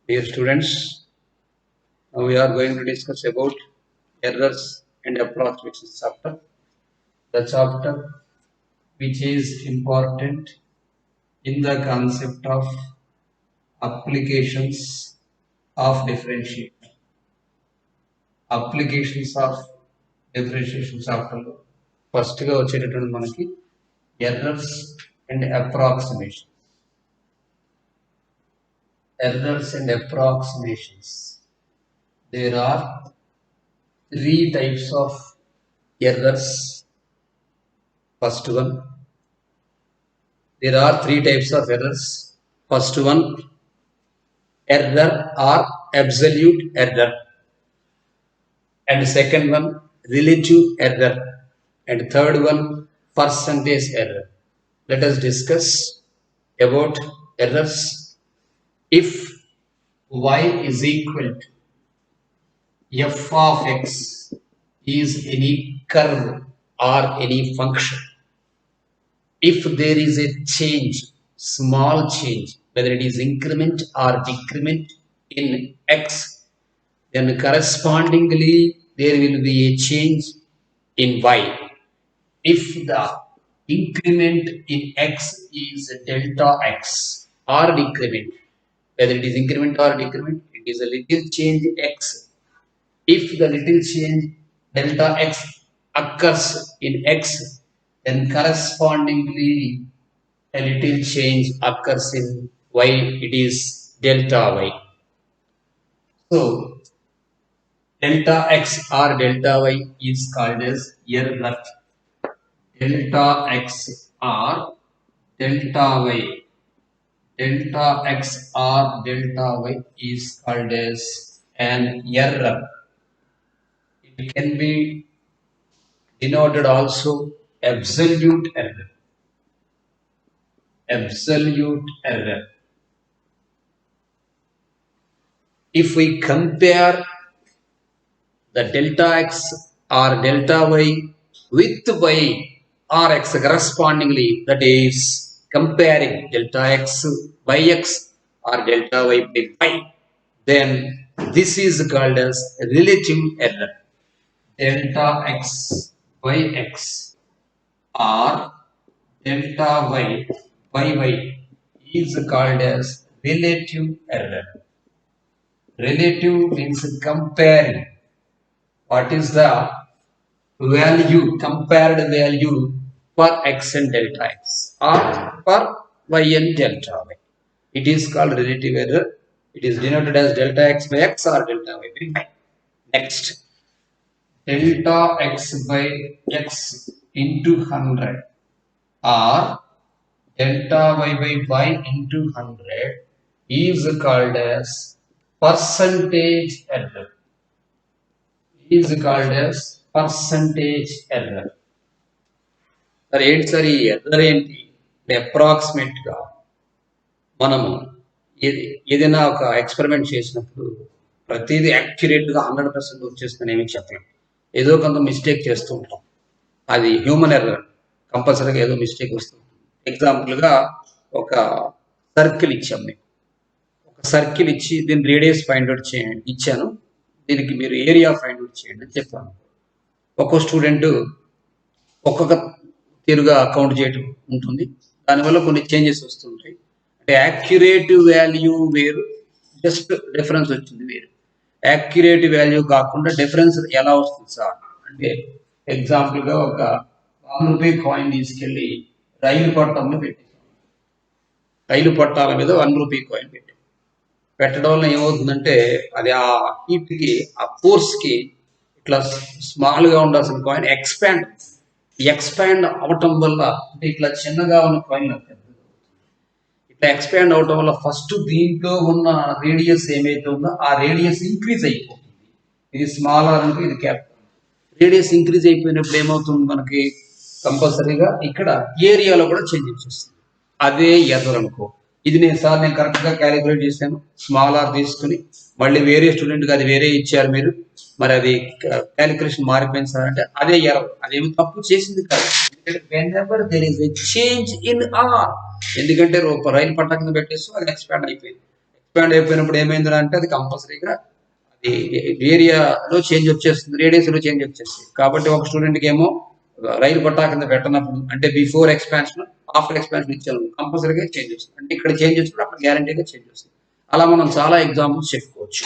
Dear students, now we are going to discuss about errors and approximations chapter. The chapter which is important in the concept of applications of differentiation. Applications of differentiation chapter లో first గా వచ్చేటటువంటి మనకి errors and approximation. Errors and approximations. There are three types of errors. First one, there are three types of errors. First one, error or absolute error, and second one, relative error, and third one, percentage error. Let us discuss about errors. If y is equal to f of x is any curve or any function, if there is a change, small change, whether it is increment or decrement in x, then correspondingly there will be a change in y. If the increment in x is delta x or decrement, whether it is increment or decrement, it is a little change x. If the little change delta x occurs in x, then correspondingly a little change occurs in y, it is delta y. So delta x or delta y is called as error. Delta x or delta y, delta x or delta y is called as an error. It can be denoted also absolute error. Absolute error. If we compare the delta x or delta y with y or x correspondingly, that is comparing delta x by x or delta y by y, then this is called as relative error. Delta x by x or delta y by y is called as relative error. Relative means comparing. What is the value, compared value for x and delta x or for y and delta y? It is called relative error. It is denoted as delta x by x or delta y by y. Next, delta x by x into 100 or delta y by y into 100 is called as percentage error. Is called as percentage error. సరే ఏంటి sir ఈ error ఏంటి? అప్రాక్సిమేట్గా మనము ఏదైనా ఒక experiment చేసినప్పుడు ప్రతిదీ యాక్యురేట్గా 100% వచ్చేస్తుందని ఏమి చెప్పలేం. ఏదో కొంత మిస్టేక్ చేస్తూ ఉంటాం. అది హ్యూమన్ ఎర్రర్, కంపల్సరీగా ఏదో మిస్టేక్ వస్తుంది. ఎగ్జాంపుల్గా ఒక సర్కిల్ ఇచ్చాం మీకు, ఒక సర్కిల్ ఇచ్చి దీని రేడియస్ ఫైండ్ అవుట్ చేయండి ఇచ్చాను, దీనికి మీరు ఏరియా ఫైండ్ అవుట్ చేయండి అని చెప్పాను. ఒక్కో స్టూడెంట్ ఒక్కొక్క తీరుగా కౌంట్ చేయడం ఉంటుంది, దానివల్ల కొన్ని చేంజెస్ వస్తుంటాయి. అంటే యాక్యురేట్ వాల్యూ వేరు, జస్ట్ డిఫరెన్స్ వచ్చింది వేరు. యాక్యురేట్ వాల్యూ కాకుండా డిఫరెన్స్ ఎలా వస్తుంది సార్ అంటే, ఎగ్జాంపుల్గా ఒక 1 రూపీ కాయిన్ తీసుకెళ్ళి రైలు పట్టాల పెట్టాం. రైలు పట్టాల మీద 1 రూపీ కాయిన్ పెట్టడం వల్ల ఏమవుతుందంటే, అది ఆ హీట్కి, ఆ ఫోర్స్కి ఇట్లా స్మాల్గా ఉండాల్సిన కాయిన్ ఎక్స్పాండ్ అవటం వల్ల, అంటే ఇట్లా చిన్నగా ఉన్న కాయిన్ ఇట్లా ఎక్స్పాండ్ అవటం వల్ల ఫస్ట్ దీంట్లో ఉన్న రేడియస్ ఏమైతే ఉందో ఆ రేడియస్ ఇంక్రీజ్ అయిపోతుంది. ఇది స్మాలర్ అంటే ఇది క్యాపిటల్. రేడియస్ ఇంక్రీజ్ అయిపోయినప్పుడు ఏమవుతుంది మనకి, కంపల్సరీగా ఇక్కడ ఏరియాలో కూడా చేంజెస్ వస్తుంది. అదే ఎర్రర్ అనుకో. ఇది నేను కరెక్ట్గా క్యాలిక్యులేట్ చేశాను, స్మాల్ ఆర్ తీసుకుని మళ్ళీ వేరే స్టూడెంట్కి అది వేరే ఇచ్చారు మీరు, మరి అది క్యాలిక్యులేషన్ మారిపోయింది సార్ అంటే అదే ఎర్రర్. అదేమి తప్పు చేసింది కాదు. whenever there is a change in r, ఎందుకంటే రైలు పట్టాల కింద పెట్టేస్తూ అది ఎక్స్పాండ్ ఎక్స్పాండ్ అయిపోయినప్పుడు ఏమైంది అంటే అది కంపల్సరీగా అది ఏరియాలో చేంజ్ వచ్చేస్తుంది, రేడియస్లో చేంజ్ వచ్చేస్తుంది. కాబట్టి ఒక స్టూడెంట్కి ఏమో రైలు పట్టా కింద పెట్టినప్పుడు అంటే బిఫోర్ ఎక్స్పాన్షన్ ఆఫ్టర్ ఎక్స్పాన్షన్ ఇచ్చాము కంపల్సరీగా చేంజ్ వస్తుంది. అంటే ఇక్కడ చేంజ్ వచ్చినప్పుడు అక్కడ గ్యారంటీగా చేంజ్ వస్తుంది. అలా మనం చాలా ఎగ్జాంపుల్స్ చెప్పుకోవచ్చు.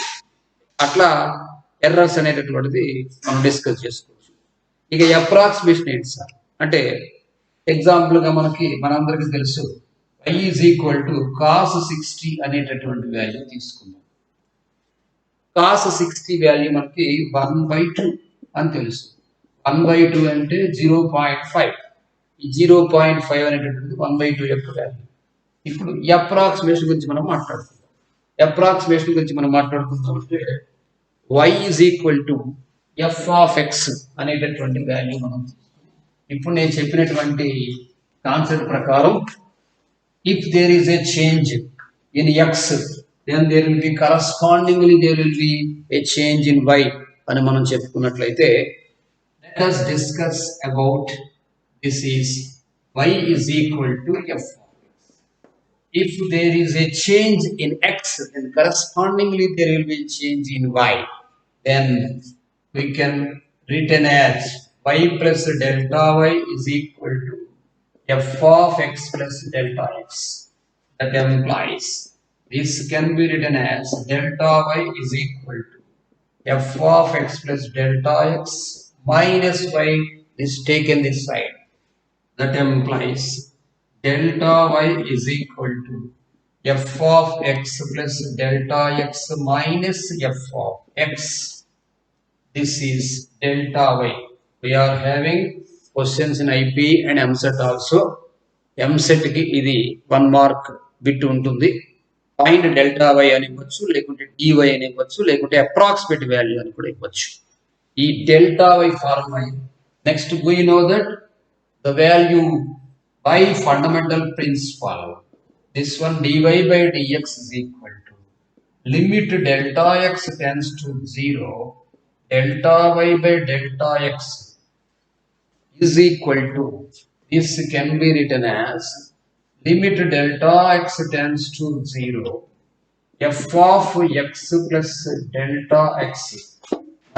అట్లా ఎర్రర్స్ అనేటటువంటిది మనం డిస్కస్ చేసుకోవచ్చు. ఇక అప్రాక్సిమేషన్ ఏంటి సార్ అంటే ఎగ్జాంపుల్గా మనందరికీ తెలుసు y is equal to cos 60 అనేటటువంటి వాల్యూ తీసుకుందాం. కాస్ 60 వాల్యూ మనకి 1/2 అని తెలుసు. 1/2 అంటే 0.5. ఈ 0.5 అనేటటువంటిది 1/2 యొక్క వాల్యూ. ఇప్పుడు అప్రాక్సిమేషన్ గురించి మనం మాట్లాడుకుందాం. అప్రాక్సిమేషన్ గురించి మనం మాట్లాడుకుందాం అంటే y is equal to F of X అనేటటువంటి వాల్యూ మనం ఇప్పుడు నేను చెప్పినటువంటి కాన్సెప్ట్ ప్రకారం if there is a change in X then there will be correspondingly there will be a change in Y అని మనం చెప్పుకున్నట్లయితే let us discuss about this is y is equal to f. If there is a change in x, then correspondingly there will be a change in y. Then we can written as y plus delta y is equal to f of x plus delta x. That implies this can be written as delta y is equal to f of x plus delta x minus y is taken this side. That implies delta y is equal to f of x plus delta x minus f of x. This is delta y. We are having questions in IP and MSET also. MSET ki idi 1 mark bit ఉంటుంది. Find delta y అని ఇవ్వచ్చు, లేకుంటే dy అని ఇవ్వచ్చు, లేకుంటే approximate value అని కూడా ఇవ్వచ్చు. ఈ delta y formula. Next we know that the value by fundamental principle. This one dy by dx is equal to limit delta x tends to 0, delta y by delta x is equal to, this can be written as limit delta x tends to 0, f of x plus delta x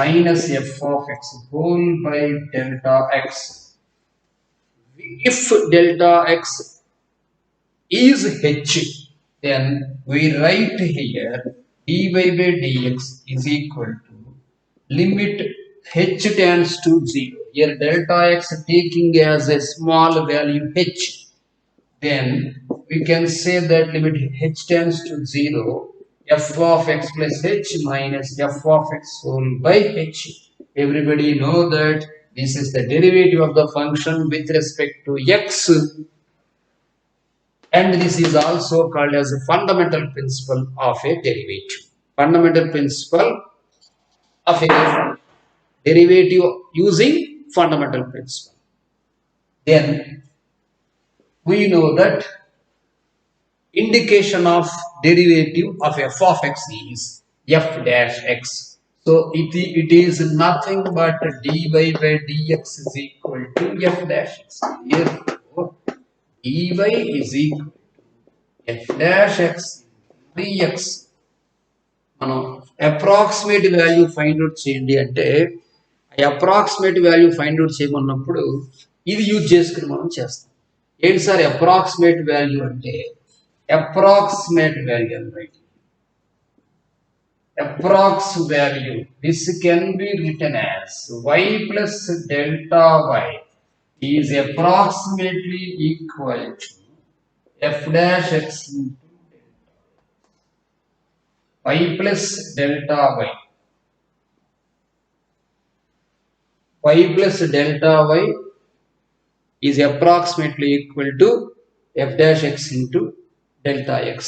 minus f of x whole by delta x. If delta x is h, then we write here dy by dx is equal to limit h tends to 0. Here delta x taking as a small value h, then we can say that limit h tends to 0, f of x plus h minus f of x whole by h. Everybody know that this is the derivative of the function with respect to x, and this is also called as a fundamental principle of a derivative. Fundamental principle of a derivative using fundamental principle. Then we know that indication of derivative of f of x is f dash x. So it is nothing but dy by dx is equal to f dash x. Therefore, dy is equal to f dash x dx. మనం approximate value find out చేయండి అంటే approximate value find out చేయమన్నప్పుడు ఇది use చేసుకుని మనం చేస్తాం. ఏంటి sir approximate value అంటే approximate value, right? Approx value. This can be written as y plus delta y is approximately equal to f dash x into y plus delta y. Y plus delta y is approximately equal to f dash x into delta x.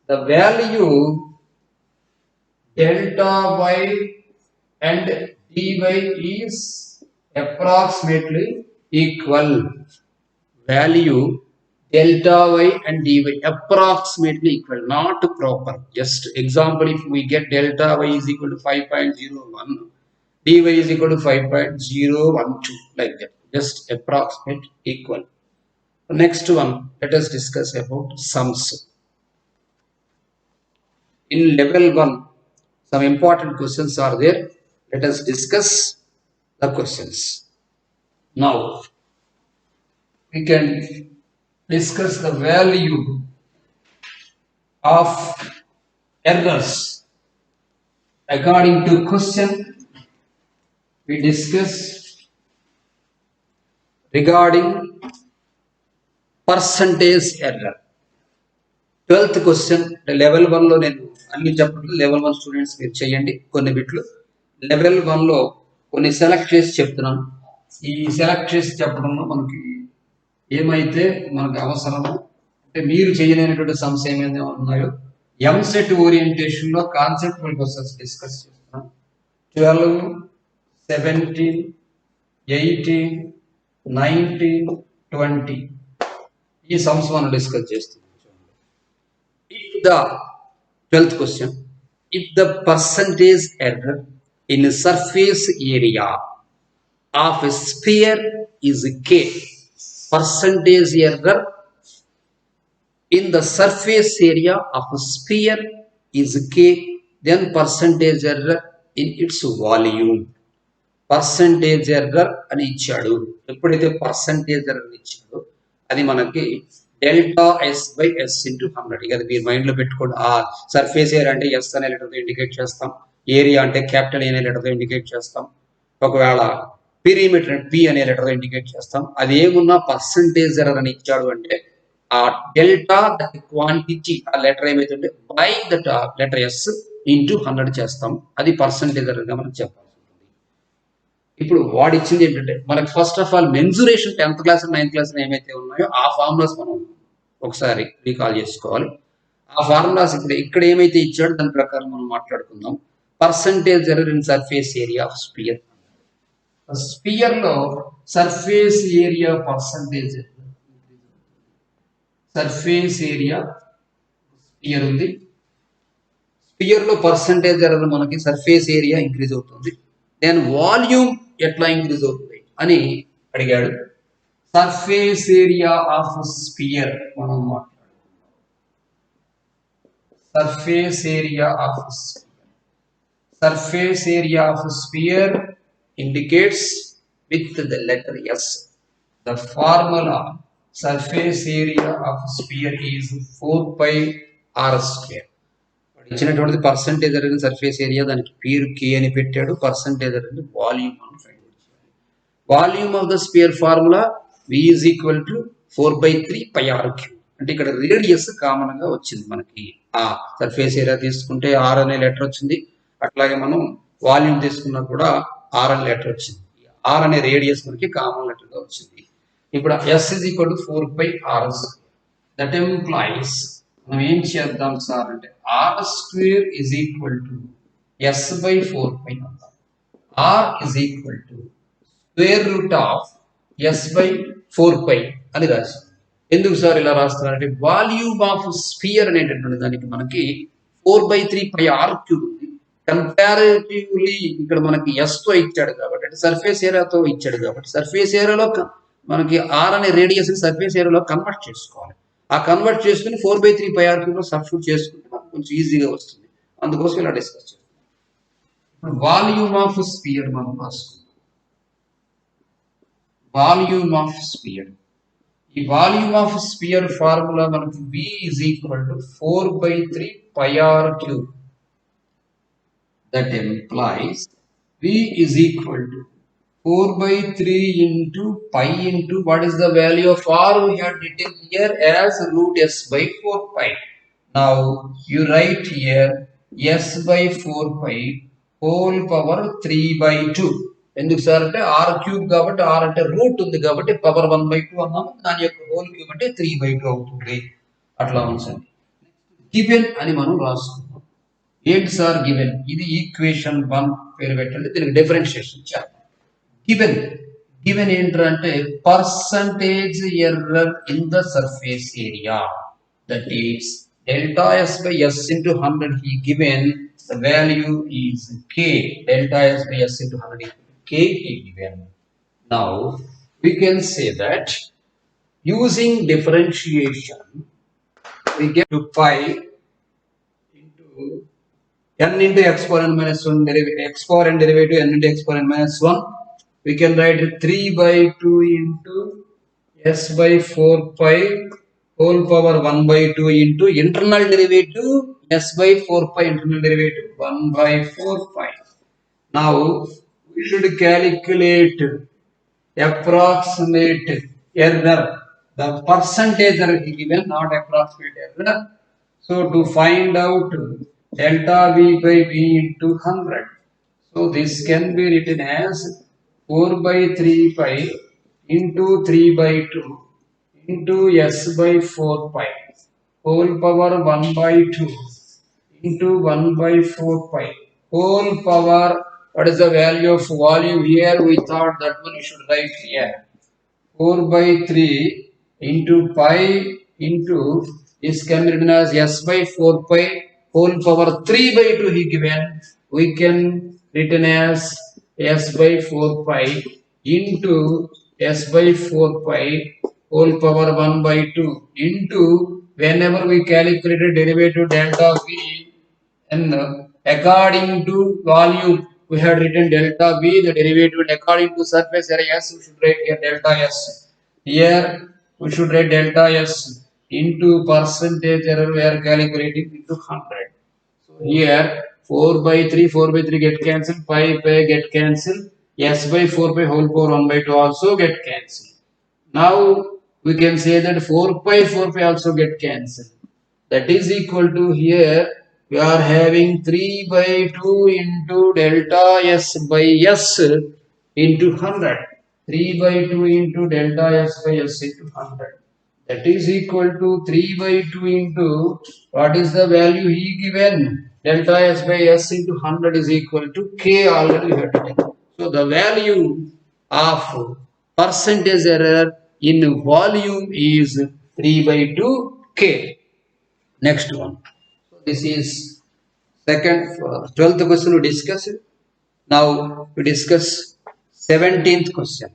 The value delta y and dy is approximately equal. Value delta y and dy approximately equal, not proper. Just example, if we get delta y is equal to 5.01, dy is equal to 5.012, like that. Just approximate equal. Next one, let us discuss about sums. in level 1, some important questions are there. Let us discuss the questions. Now, we can discuss the value of errors. According to question, we discuss regarding percentage error. 12th question level 1లో నేను అన్ని చెప్పట్లు level 1 students మీరు చేయండి కొన్ని బిట్లు. Level 1లో కొన్ని select చేసి చెప్తున్నాను. ఈ సెలెక్ట్ చేసి చెప్పడంలో మనకి ఏమైతే మనకు అవసరమో అంటే మీరు చేయలేనటువంటి సమస్య ఏమైనా ఉన్నాయో ఎంసెట్ ఓరియంటేషన్లో కాన్సెప్చువల్ క్వశ్చన్స్ డిస్కస్ చేస్తున్నాం. 12, 17, 18, 19, 20 ఈ సమ్స్ మనం డిస్కస్ చేస్తున్నాం. The 12th question, if the percentage error in surface area of a sphere is k, percentage error in the surface area of a sphere is k, then percentage error in its volume. Percentage error అని ఇచ్చాడు. ఎప్పుడైతే percentage error ఇచ్చాడో అది మనకి delta S by S into 100. ఇక మీరు మైండ్లో పెట్టుకోండి. ఆ సర్ఫేస్ ఏరియా అంటే ఎస్ అనే లెటర్తో ఇండికేట్ చేస్తాం, ఏరియా అంటే క్యాపిటల్ ఏ అనే లెటర్తో ఇండికేట్ చేస్తాం, ఒకవేళ పీరిమీటర్ పి అనే లెటర్తో ఇండికేట్ చేస్తాం. అది ఏమున్నా పర్సంటేజ్ ఎర్రర్ అని ఇచ్చాడు అంటే ఆ డెల్టా దట్ క్వాంటిటీ ఆ లెటర్ ఏమైతే ఉంటే by that letter S into 100 చేస్తాం. అది పర్సంటేజ్ ఎర్రర్గా మనం చెప్పాలి. ఇప్పుడు వాడు ఇచ్చింది ఏంటంటే మనకి first of all mensuration 10th class 9th class ఏమైతే ఉన్నాయో ఆ ఫార్ములాస్ మనం ఒకసారి రీకాల్ చేసుకోవాలి. ఆ ఫార్ములాస్ ఇక్కడ ఏమైతే ఇచ్చాడో దాని ప్రకారం మనం మాట్లాడుకుందాం. Percentage error in surface area of sphere. Sphere లో surface area percentage surface area sphere ఉంది. స్పియర్ లో పర్సంటేజ్ ఎర్రర్ మనకి సర్ఫేస్ ఏరియా ఇంక్రీజ్ అవుతుంది. దెన్ వాల్యూమ్ ఎట్లా ఇంక్రీజ్ అవుతుంది అని అడిగాడు. సర్ఫేస్ ఏరియా ఆఫ్ స్పియర్ మనం మాట్లాడుకుందాం. Surface area of sphere. Surface area of sphere indicates with the letter S. The formula surface area of sphere is 4 pi r square. ఇచ్చినటువంటి percentage అనేది surface area, దానికి పేరు కే అని పెట్టాడు. పర్సంటేజ్ అనేది volume అని ఫైండ్ చేయాలి. Volume of the spear formula V is equal to 4/3 pi r cube. అంటే ఇక్కడ రేడియస్ కామన్ గా వచ్చింది మనకి. ఆ సర్ఫేస్ ఏరియా తీసుకుంటే ఆర్ అనే లెటర్ వచ్చింది, అట్లాగే మనం వాల్యూమ్ తీసుకున్నా కూడా ఆర్ అనే లెటర్ వచ్చింది. ఆర్ అనే రేడియస్ మనకి కామన్ లెటర్ గా వచ్చింది. ఇప్పుడు S is equal to 4 pi r square. That implies మనం ఏం చేద్దాం సార్ అంటే R square is equal to S by 4 pi అందాం. R is equal to square root of S by 4 pi అని రాసి. ఎందుకు సార్ ఇలా రాస్తున్నారంటే వాల్యూమ్ ఆఫ్ స్పియర్ అనేటటువంటి దానికి మనకి 4/3 పై ఆర్ క్యూబ్ ఉంది. కంపారిటివ్లీ ఇక్కడ మనకి ఎస్ తో ఇచ్చాడు కాబట్టి అంటే సర్ఫేస్ ఏరియాతో ఇచ్చాడు కాబట్టి సర్ఫేస్ ఏరియాలో మనకి ఆర్ అనే రేడియస్ సర్ఫేస్ ఏరియాలో కన్వర్ట్ చేసుకోవాలి. ఆ కన్వర్ట్ చేసుకుని 4/3 పై ఆర్ క్యూబ్లో సబ్స్టిట్యూట్ చేసుకుంటే మనకు కొంచెం ఈజీగా వస్తుంది. అందుకోసం ఇలా డిస్కస్ చేస్తాం. ఇప్పుడు వాల్యూమ్ ఆఫ్ స్పియర్ మనం రాసుకుందాం. Volume of sphere. ఈ వాల్యూమ్ ఆఫ్ స్పియర్ ఫార్ములా మనకి V is equal to 4/3 pi r cube. That implies V is equal to 4/3 into pi into what is the value of r we have written here as root s by 4 pi. Now you write here s by 4 pi whole power 3/2. ఎందుకు sir అంటే R cube కాబట్టి are అంటే route ఉంది కాబట్టి power 1/2 అన్నాము. దాని యొక్క whole cube అంటే 3/2 అవుతుంది. అట్లా ఉంచండి. గివెన్ అని మనం రాసుకున్నాం. ఏంటి సార్ గివెన్? ఇది ఈక్వేషన్ 1 పేరు పెట్టండి. దీనికి డిఫరెన్షియేషన్ చేద్దాం. గివెన్ ఏంటంటే percentage error in the surface area, that is delta s by s into 100. he given the value is k. Delta s by s into 100 is k he given. Now we can say that using differentiation we get to pi into n into exponent minus 1 exponent derivative n into exponent minus 1. We can write 3 by 2 into s by 4 pi whole power 1 by 2 into internal derivative s by 4 pi internal derivative 1 by 4 pi. Now we should calculate approximate error. The percentage error is given, not approximate error. So to find out delta V by V into 100. So this can be written as 4 by 3 pi into 3 by 2 into s by 4 pi whole power 1 by 2 into 1 by 4 pi whole power. What is the value of volume here? We thought that one you should write here. 4 by 3 into pi into this can be written as s by 4 pi whole power 3 by 2 he given. We can written as s by 4 pi into s by 4 pi whole power 1 by 2 into whenever we calculated derivative delta v and according to volume, we had written delta V, the derivative, and according to surface area S, we should write here delta S. Here, we should write delta S into percentage error, we are calculating into 100. So here, 4 by 3 get cancelled, pi get cancelled, S by 4 pi whole power 1 by 2 also get cancelled. Now, we can say that 4 pi also get cancelled. That is equal to here we are having 3 by 2 into delta s by s into 100. 3 by 2 into delta s by s into 100. That is equal to 3 by 2 into what is the value he given? Delta s by s into 100 is equal to k already we have taken. So the value of percentage error in volume is 3 by 2 k. Next one. So this is second, 12th question we discussed. Now we discuss 17th question.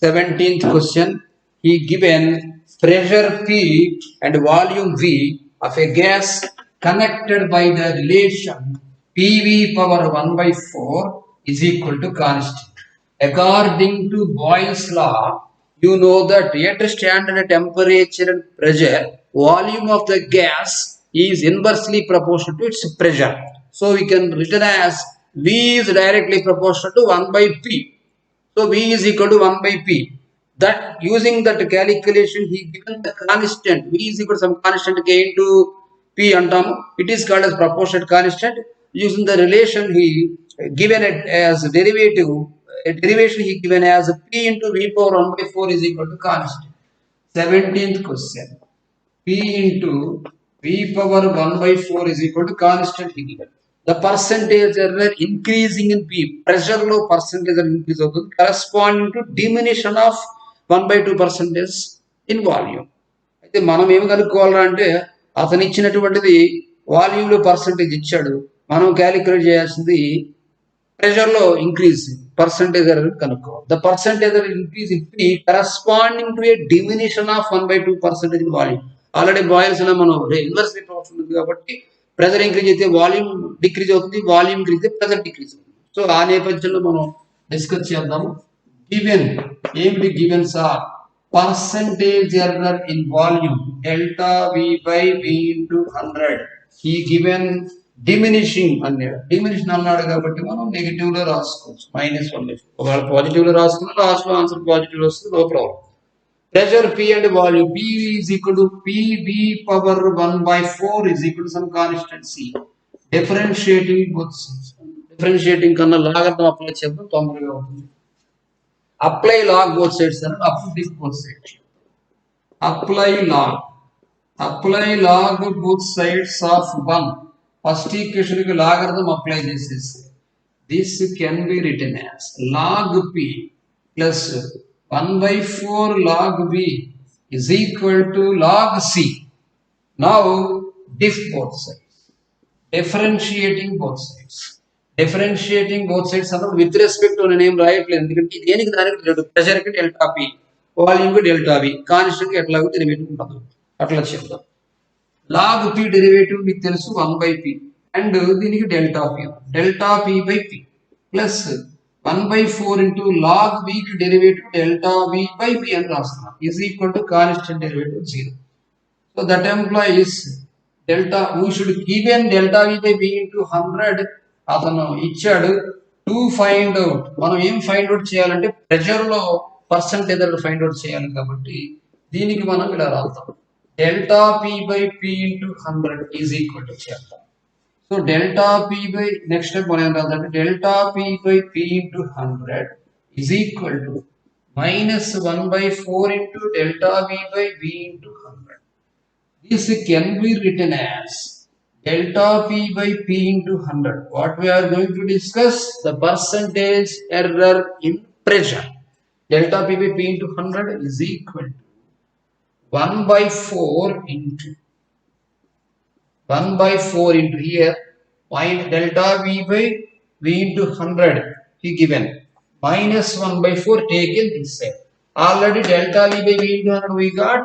17th question, he given pressure P and volume V of a gas connected by the relation PV power 1 by 4 is equal to constant. According to Boyle's law, you know that at standard temperature and pressure, volume of the gas is inversely proportional to its pressure. So we can written as V is directly proportional to 1 by P. So V is equal to 1 by P. That using that calculation, he given the constant. V is equal to some constant K into P antam. It is called as proportionate constant. Using the relation, he given it as derivative. A derivation he given as P into V power 1 by 4 is equal to constant. 17th question. P into V power 1 by 4 is equal to constant he given. The percentage error increasing in P, pressure low percentage error increase corresponding to diminution of 1 by 2 percentage in volume. అయితే మనం ఏం కనుక్కోవాలా అంటే అతను ఇచ్చినటువంటిది వాల్యూమ్లో percentage ఇచ్చాడు, మనం calculate చేయాల్సింది ప్రెషర్లో increase percentage error కనుక్కోవాలి. The percentage error increase in P corresponding to a diminution of 1 by 2 percentage in volume. Already Boyle's మనం ఇన్వర్స్లీ ప్రపోర్షనల్ ఉంది కాబట్టి ప్రెజర్ ఇంక్రీజ్ అయితే వాల్యూమ్ డిక్రీజ్ అవుతుంది, వాల్యూమ్ ఇంక్రీజ్ అయితే ప్రెజర్ డిక్రీజ్ అవుతుంది. So ఆ నేపథ్యంలో మనం డిస్కస్ చేద్దాము. గివెన్ ఏమిటి givens are percentage error in volume delta V by V into 100. He given diminishing అన్నాడు, డిమినిషన్ అన్నాడు కాబట్టి మనం నెగిటివ్ లో రాసుకోవచ్చు, -1. ఒకవేళ పాజిటివ్ లో రాసుకున్నా లాస్ట్ లో ఆన్సర్ పాజిటివ్ వస్తుంది, no problem. Pressure P and volume P is equal to PV power 1 by 4 is equal to some constant C. Differentiating both sides. Differentiating కన్నా లాగర్థం అప్లై చేద్దాం, తొందరగా అవుతుంది. Apply log both sides and uplift both sides. Apply log. Apply log both sides of 1. First equation కి logarithm apply చేసేసి this can be written as log P plus 1 by 4 log V is equal to log C. Now diff both sides. Differentiating both sides. Differentiating both sides అన్నప్పుడు with respect to నేనేం రాయట్లేదు, ఎందుకంటే దేనికి దానికి ప్రెషర్కి delta P, వాల్యూమ్కి delta వి, కాన్స్టెంట్కి ఎట్లాగో derivative ఉండదు, అట్లా చెప్తాం. log p derivative మీకు తెలుసు 1 by p అండ్ దీనికి delta p delta p by p plus 1 by 4 into log v కి derivative delta v by p అని రాస్తున్నాం is equal to constant derivative 0. So that implies delta V should given delta v by b into 100 అతను ఇచ్చాడు to find out. మనం ఏం find out చేయాలంటే pressure లో percentage find out చేయాలి కాబట్టి దీనికి మనం ఇలా రాద్దాం delta p by p into 100 is equal to చేద్దాం. So delta p by next step మనం ఏం రాద్దాం delta p by p into 100 is equal to minus 1 by 4 into delta v by v into 100. This can be written as delta p by p into 100. What we are going to discuss? The percentage error in pressure. Delta p by p into 100 is equal to 1 by 4 into 1 by 4 into here point delta v by v into 100 he given minus 1 by 4 taken this side. Already delta v by v into 100 we got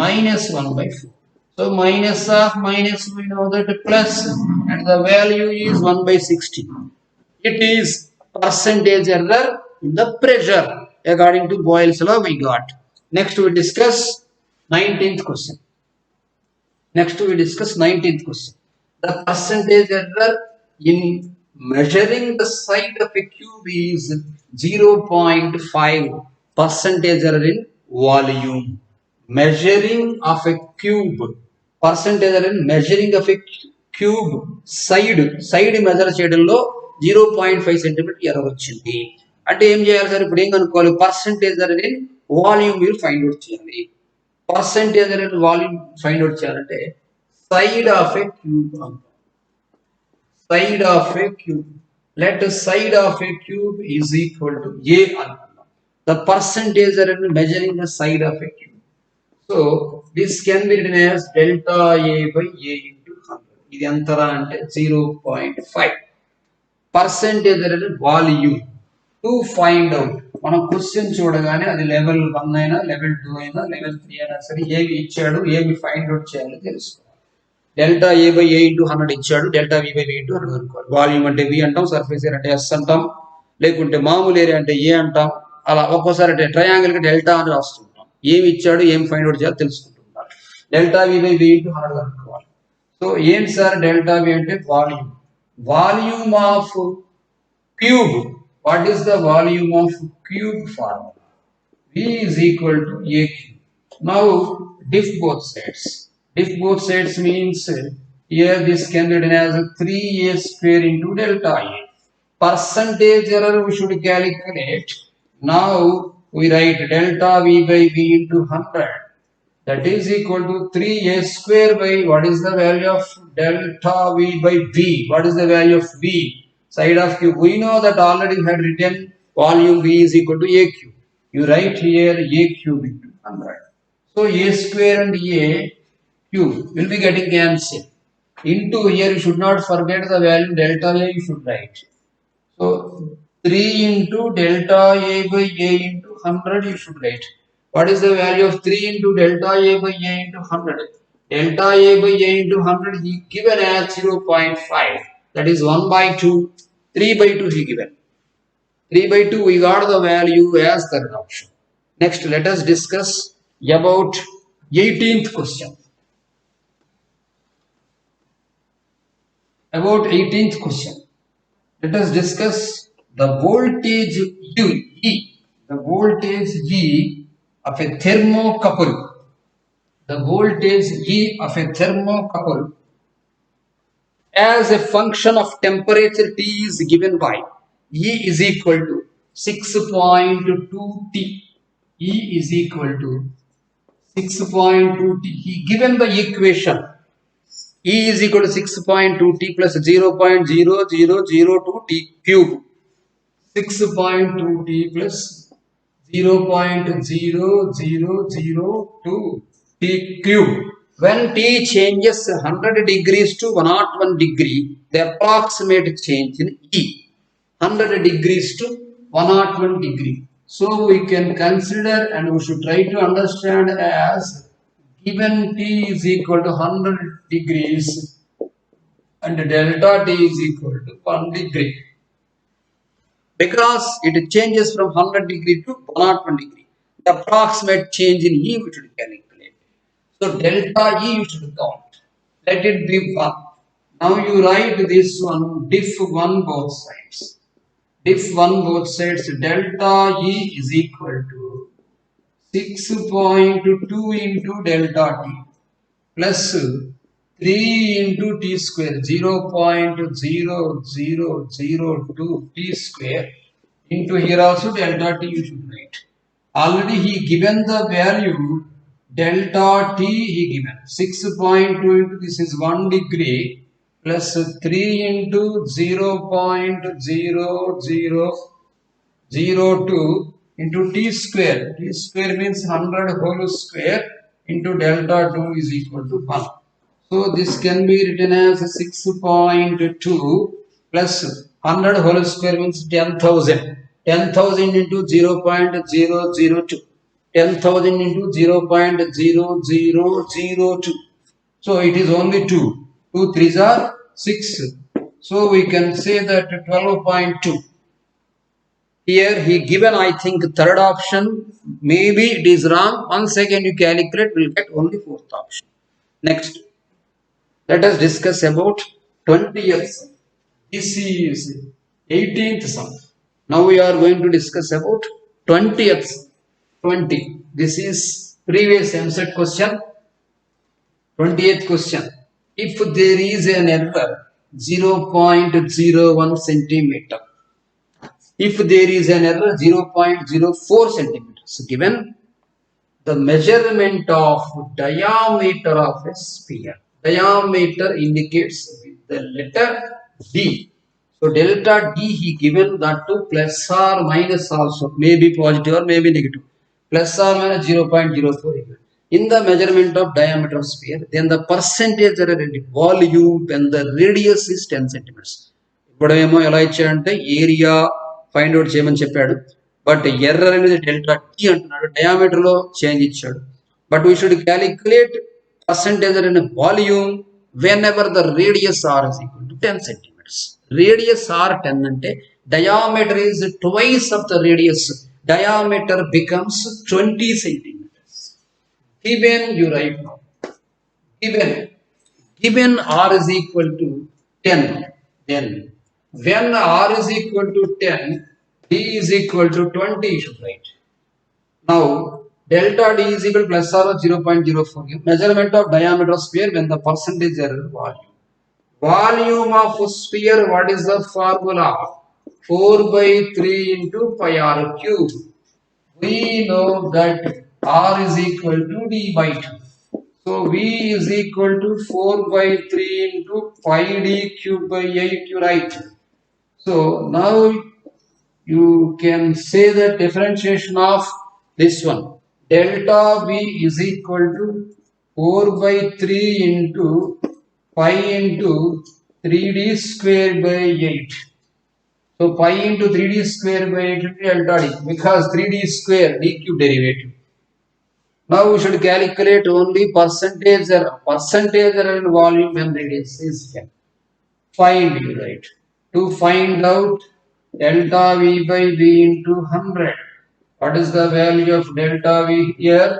minus 1 by 4. So minus of minus we know that plus and the value is 1 by 60. It is percentage error in the pressure according to Boyle's law we got. Next we discuss 19th question. Next we discuss 19th question. The percentage error in measuring the side of a cube is 0.5 percentage error in volume. Measuring of a cube percentage error in measuring of a cube side measure చేయడంలో 0.5 centimetre error వచ్చింది అంటే ఏం చేయాలి sir ఇప్పుడు ఏం కనుక్కోవాలి percentage error in volume మీరు find out చేయాలి. Percentage error in volume find out చేయాలంటే side of a cube side of a cube let side of a cube is equal to a అనుకుందాం. The percentage error in measuring the side of a cube. So this can be written as delta a by a into 100. ఇది ఎంతరా అంటే 0.5 percentage error in volume to find out. మనం question చూడగానే అది level 1 అయినా level 2 అయినా level 3 అయినా సరే ఏమి ఇచ్చాడు ఏమి ఫైండ్ అవుట్ చేయాలో తెలుసుకోవాలి. Delta A by A into 100 ఇచ్చాడు delta V by V into 100 అనుకోవాలి. వాల్యూమ్ అంటే వి అంటాం సర్ఫేస్ ఏరియా అంటే ఎస్ అంటాం లేకుంటే మామూలు ఏరియా అంటే ఏ అంటాం అలా ఒక్కోసారి అంటే ట్రయాంగిల్ కి డెల్టా అని రాస్తుంటాం. ఏమి ఇచ్చాడు ఏం ఫైండ్ అవుట్ చేయాలో తెలుసుకుంటుంటాం. Delta V by V into 100 అనుకోవాలి. సో ఏంటి సార్ డెల్టా వి అంటే volume volume of cube. What is the volume of cube formula V is equal to a cube. Now diff both sides. Diff both sides means here this can be written as 3a square into delta a. Percentage error we should calculate. Now we write delta v by v into 100. That is equal to 3a square by what is the value of delta v by v? What is the value of v? Side of cube. We know that already we had written volume v is equal to a cube. You write here a cube into 100. So a square and a cube will be getting cancelled. Into here you should not forget the value delta a you should write. So 3 into delta a by a into 100 you should write. What is the value of 3 into delta a by a into 100? Delta a by a into 100 he given as 0.5. That is 1 by 2. 3 by 2 he given. 3 by 2 we got the value as third option. Next let us discuss about 18th question. About 18th question. Let us discuss the voltage E. The voltage E of a thermocouple. The voltage E of a thermocouple as a function of temperature T is given by E is equal to 6.2 T. E is equal to 6.2 T. He given the equation E is equal to 6.2 T plus 0.0002 T cube. 6.2 T plus 0.0002 T cube. When T changes 100 degrees to 101 degree, the approximate change in E. 100 degrees to 101 degree. So we can consider and we should try to understand as given T is equal to 100 degrees and delta T is equal to 1 degree. Because it changes from 100 degree to 101 degree. The approximate change in E we should calculate. So delta E you should count. Let it be 1. Now you write this one diff 1 both sides. Diff 1 both sides, delta E is equal to 6.2 into delta T plus 3 into T square 0.0002 T square into here also delta T you should write. Already he given the value delta T he given 6.2 into this is 1 degree plus 3 into 0.0002 into T square. T square means 100 whole square into delta 2 is equal to 1. So this can be written as 6.2 plus 100 whole square means 10,000. 10,000 into 0.002. 10,000 into 0.0002. So it is only 2. 2 3s are 6. So we can say that 12.2. Here he given I think third option. Maybe it is wrong. Once again you calculate, we'll get only fourth option. Next. Let us discuss about 20th sum. This is 18th sum. Now we are going to discuss about 20th sum. 20. This is previous MSET question. 20th question. If there is an error 0.01 centimeter. If there is an error 0.04 centimeters given, the measurement of diameter of a sphere. Diameter indicates with the letter D. So delta D he given that to plus or minus also, may be positive or may be negative. Plus or minus 0.04. In the measurement of diameter of sphere, then the percentage error in the volume when the radius is 10 centimeters. ఇప్పుడేమో ఎలా ఇచ్చాడంటే area find out చేయమని చెప్పాడు. But error అనేది delta T అంటున్నాడు, diameter లో change ఇచ్చాడు. But we should calculate percentage in a volume whenever the radius r is equal to 10 centimeters. Radius r 10 ante diameter is twice of the radius. Diameter becomes 20 centimeters. Given you write now. Given r is equal to 10, then when r is equal to 10, d is equal to 20 you should write. Now delta D is equal to plus or 0.04. Measurement of diameter of sphere when the percentage error volume. Volume of sphere, what is the formula? 4 by 3 into pi r cube. We know that r is equal to d by 2. So V is equal to 4 by 3 into pi d cube by 8 you write. So now you can say the differentiation of this one. Delta V is equal to 4 by 3 into pi into 3d square by 8. So pi into 3d square by 8 into delta d because 3d square d cube derivative. Now we should calculate only percentage error. Percentage error in volume when radius is 10. Find you right. To find out delta V by V into 100. What is the value of delta V here?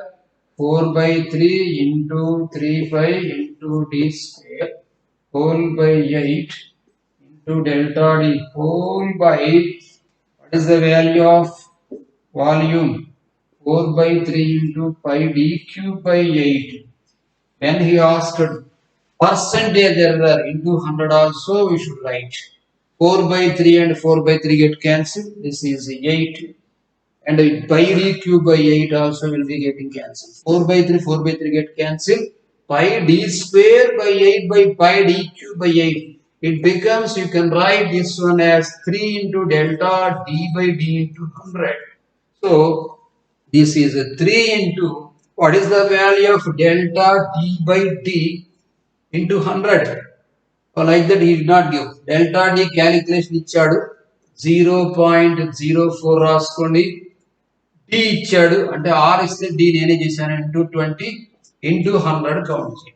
4 by 3 into 3 by into d square whole by 8 into delta d whole by, what is the value of volume? 4 by 3 into pi d cube by 8. When he asked percentage error into 100 also we should write. 4 by 3 and 4 by 3 get cancelled. This is 8. And pi d cube by 8 also will be getting cancelled. 4 by 3, 4 by 3 get cancelled. Pi d square by 8 by pi d cube by 8. It becomes, you can write this one as 3 into delta d by d into 100. So, this is a 3 into, what is the value of delta d by d into 100? So, like that he did not give. Delta d calculation ఇచ్చాడు 0.04 రాసుకోండి. D ఇచ్చాడు అంటే R ఇస్తే D నేనే చేశాను into 20. Into 100 count చేయండి.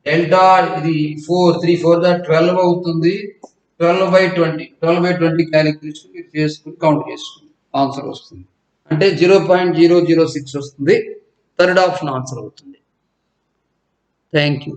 Delta ఇది 12 అవుతుంది. 12/20 క్యాలిక్యులేషన్ మీరు చేసుకుని కౌంట్ చేసుకోండి, ఆన్సర్ వస్తుంది. అంటే 0.006 వస్తుంది. థర్డ్ ఆప్షన్ ఆన్సర్ అవుతుంది. Thank you.